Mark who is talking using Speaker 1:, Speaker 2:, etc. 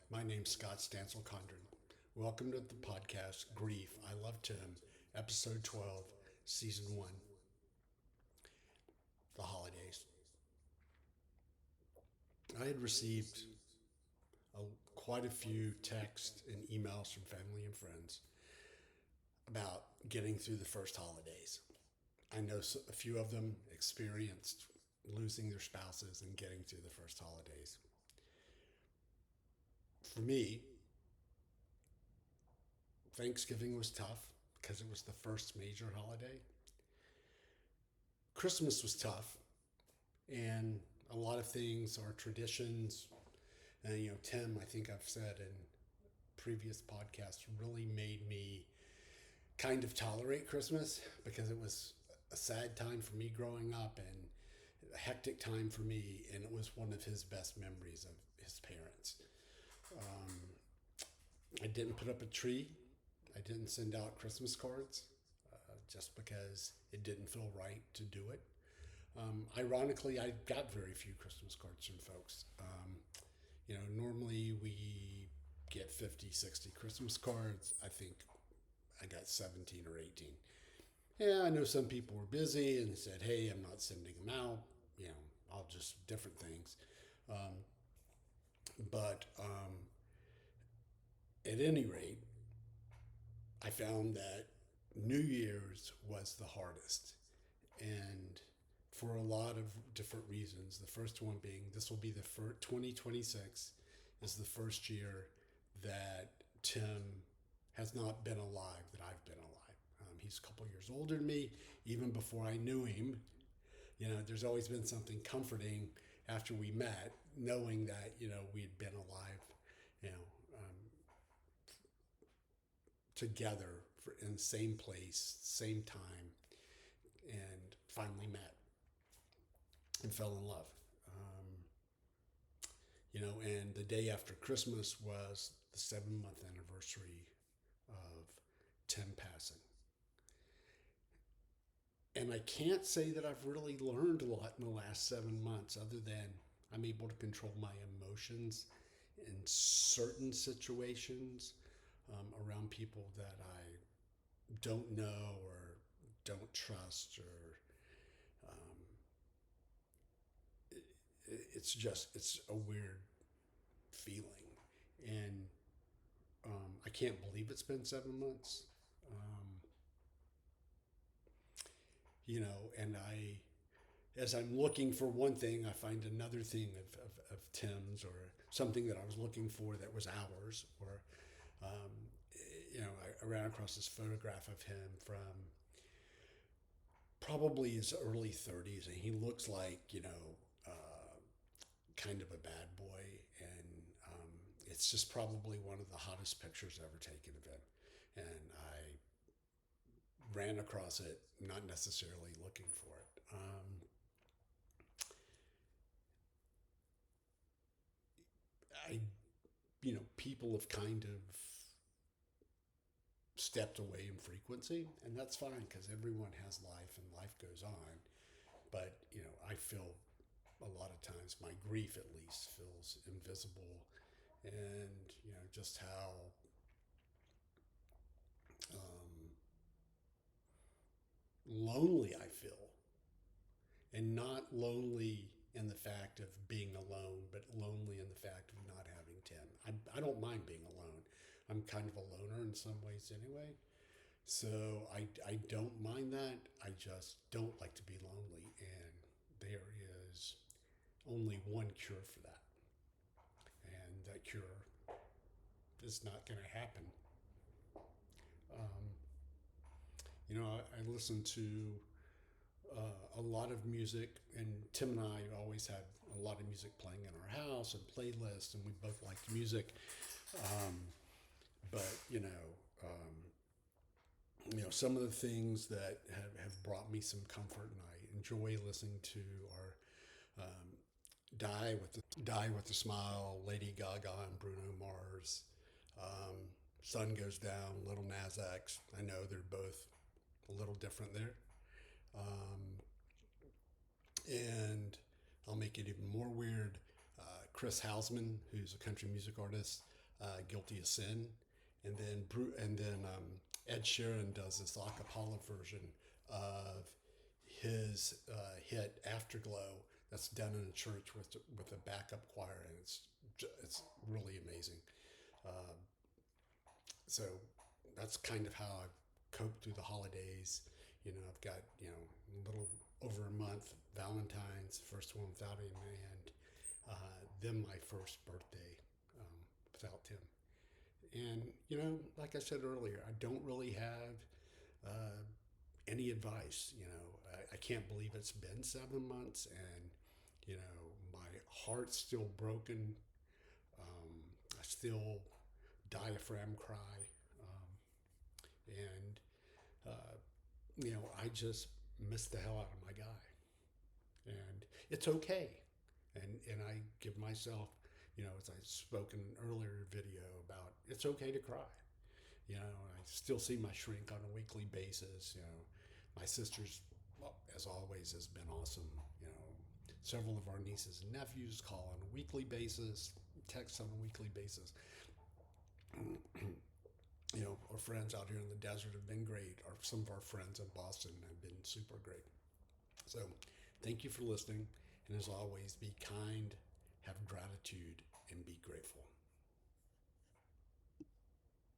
Speaker 1: My name's Scott Stansel Condren. Welcome to the podcast Grief. I Love Tim, Episode 12, Season 1, The Holidays. I had received a, quite a few texts and emails from family and friends about getting through the first holidays. I know a few of them experienced losing their spouses and getting through the first holidays. For me, Thanksgiving was tough because it was the first major holiday. Christmas was tough, and a lot of things are traditions. And, Tim, I think I've said in previous podcasts, really made me kind of tolerate Christmas because it was a sad time for me growing up and a hectic time for me. And it was one of his best memories of his parents. Um, I didn't put up a tree. I didn't send out Christmas cards just because it didn't feel right to do it. Ironically, I got very few Christmas cards from folks. Normally we get 50, 60 Christmas cards. I think I got 17 or 18. Yeah, I know some people were busy and said, hey, I'm not sending them out. I'll just different things. But at any rate, I found that New Year's was the hardest. And for a lot of different reasons. The first one being this will be the first 2026 is the first year that Tim has not been alive, that I've been alive. He's a couple years older than me. Even before I knew him, there's always been something comforting after we met, knowing that, we had been alive, you know, um, together in the same place, same time, and finally met and fell in love. And the day after Christmas was the 7-month anniversary of Tim passing. And I can't say that I've really learned a lot in the last 7 months, other than I'm able to control my emotions in certain situations around people that I don't know or don't trust, or it's a weird feeling. And I can't believe it's been 7 months. Um, and as I'm looking for one thing, I find another thing of Tim's, or something that I was looking for that was ours, or, um, I ran across this photograph of him from probably his early 30s, and he looks like, kind of a bad boy. And it's just probably one of the hottest pictures ever taken of him. And I ran across it, not necessarily looking for it. I, people have kind of stepped away in frequency, and that's fine because everyone has life and life goes on. But, I feel a lot of times my grief at least feels invisible, and, just how um, lonely I feel, and not lonely in the fact of being alone, but lonely in the fact of not having Tim. I don't mind being alone. I'm kind of a loner in some ways anyway. So I don't mind that. I just don't like to be lonely. And there is only one cure for that. And that cure is not going to happen. Um, I listen to a lot of music, and Tim and I always had a lot of music playing in our house and playlists, and we both liked music. Um, but some of the things that have brought me some comfort and I enjoy listening to are Die with a Smile, Lady Gaga and Bruno Mars, um, Sun Goes Down, Little Nas X. I know they're both a little different there. Um, and I'll make it even more weird. Chris Hausman, who's a country music artist, Guilty of Sin, and then Ed Sheeran does this a cappella version of his hit Afterglow that's done in a church with a backup choir, and it's really amazing. Uh, so that's kind of how I've coped through the holidays. I've got a little over a month, Valentine's, first one without a man, then my first birthday without Tim. And like I said earlier, I don't really have uh, any advice. I can't believe it's been 7 months, and my heart's still broken. I still diaphragm cry, and I just miss the hell out of my guy, and it's okay. And I give myself, as I spoke in an earlier video about, it's okay to cry. I still see my shrink on a weekly basis. My sister's, well, as always, has been awesome. Several of our nieces and nephews call on a weekly basis, text on a weekly basis. Our friends out here in the desert have been great. Some of our friends in Boston have been super great. So thank you for listening. And as always, be kind, have gratitude, and be grateful.